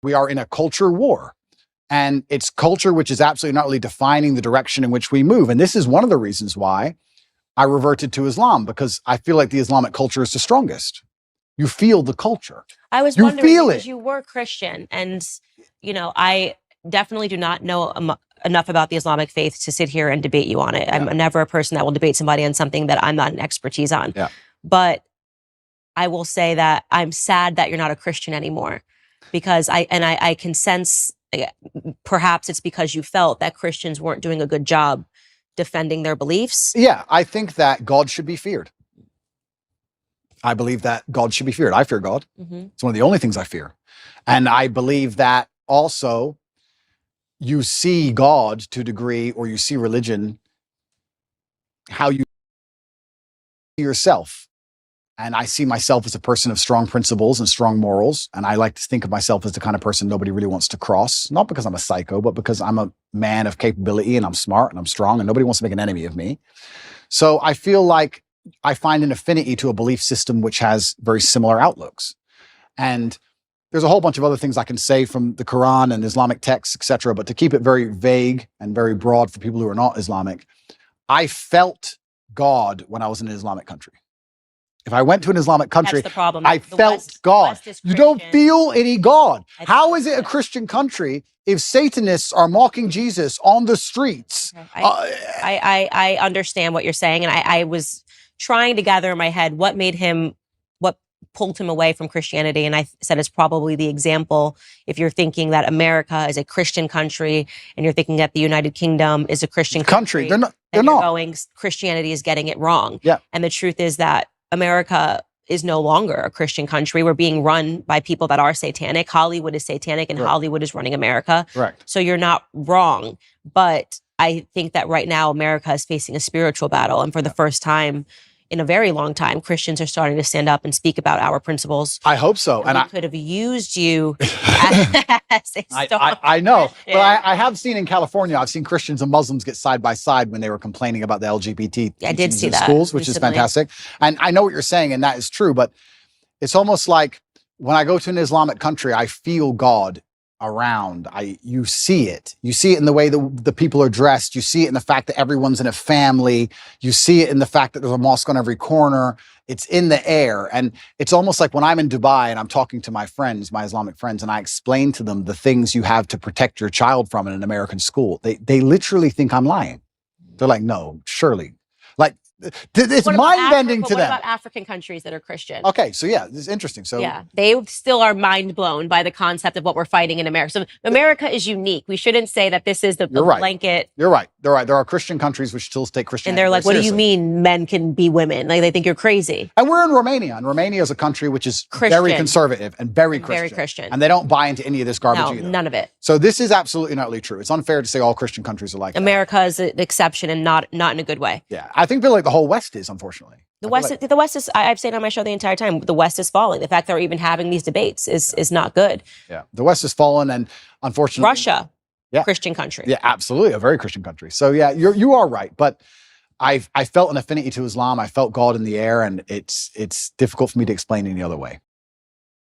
We are in a culture war. And it's culture which is absolutely not really defining the direction in which we move. And this is one of the reasons why I reverted to Islam, because I feel like the Islamic culture is the strongest. You feel the culture. I was wondering, because you were Christian, and I definitely do not know enough about the Islamic faith to sit here and debate you on it. I'm never a person that will debate somebody on something that I'm not an expertise on. Yeah. But I will say that I'm sad that you're not a Christian anymore, because I can sense, perhaps it's because you felt that Christians weren't doing a good job defending their beliefs. Yeah, I think that God should be feared. I believe that God should be feared. I fear God. Mm-hmm. It's one of the only things I fear. And I believe that also you see God to a degree, or you see religion, how you see yourself. And I see myself as a person of strong principles and strong morals. And I like to think of myself as the kind of person nobody really wants to cross, not because I'm a psycho, but because I'm a man of capability and I'm smart and I'm strong and nobody wants to make an enemy of me. So I feel like I find an affinity to a belief system which has very similar outlooks. And there's a whole bunch of other things I can say from the Quran and Islamic texts, etc. But to keep it very vague and very broad for people who are not Islamic, I felt God when I was in an Islamic country. If I went to an Islamic country, that's the problem. I felt God. You don't feel any God. How is it a Christian country if Satanists are mocking Jesus on the streets? Okay. I understand what you're saying. And I was trying to gather in my head what pulled him away from Christianity. And I said it's probably the example. If you're thinking that America is a Christian country and you're thinking that the United Kingdom is a Christian country, they're not. Going, Christianity is getting it wrong. Yeah. And the truth is that America is no longer a Christian country. We're being run by people that are satanic. Hollywood is satanic, and Hollywood is running America. Right. So you're not wrong. But I think that right now America is facing a spiritual battle. And for the first time in a very long time, Christians are starting to stand up and speak about our principles. I hope so. And I could have used you as a star. I know. But I have seen in California, I've seen Christians and Muslims get side by side when they were complaining about the LGBT I did see in that schools, which recently. is fantastic. And I know what you're saying, and that is true. But it's almost like when I go to an Islamic country, I feel God around. You see it. You see it in the way the people are dressed. You see it in the fact that everyone's in a family. You see it in the fact that there's a mosque on every corner. It's in the air. And it's almost like when I'm in Dubai and I'm talking to my friends, my Islamic friends, and I explain to them the things you have to protect your child from in an American school. They literally think I'm lying. They're like, no, surely. Like, it's mind-bending to them. What about African countries that are Christian? Okay, so yeah, this is interesting. So yeah, they still are mind-blown by the concept of what we're fighting in America. So America is unique. We shouldn't say that this is the blanket. You're right. They're right. There are Christian countries which still take Christianity. And they're like, what do you mean men can be women? Like, they think you're crazy. And we're in Romania. And Romania is a country which is very conservative and very Christian. Very Christian. And they don't buy into any of this garbage either. None of it. So this is absolutely not really true. It's unfair to say all Christian countries are like America is an exception, and not in a good way. Yeah. I think like the whole West is, unfortunately. The West is, I've said on my show the entire time, the West is falling. The fact that we're even having these debates is not good. Yeah. The West has fallen, and unfortunately Russia, Christian country. Yeah, absolutely. A very Christian country. So yeah, you are right. But I felt an affinity to Islam. I felt God in the air, and it's difficult for me to explain any other way.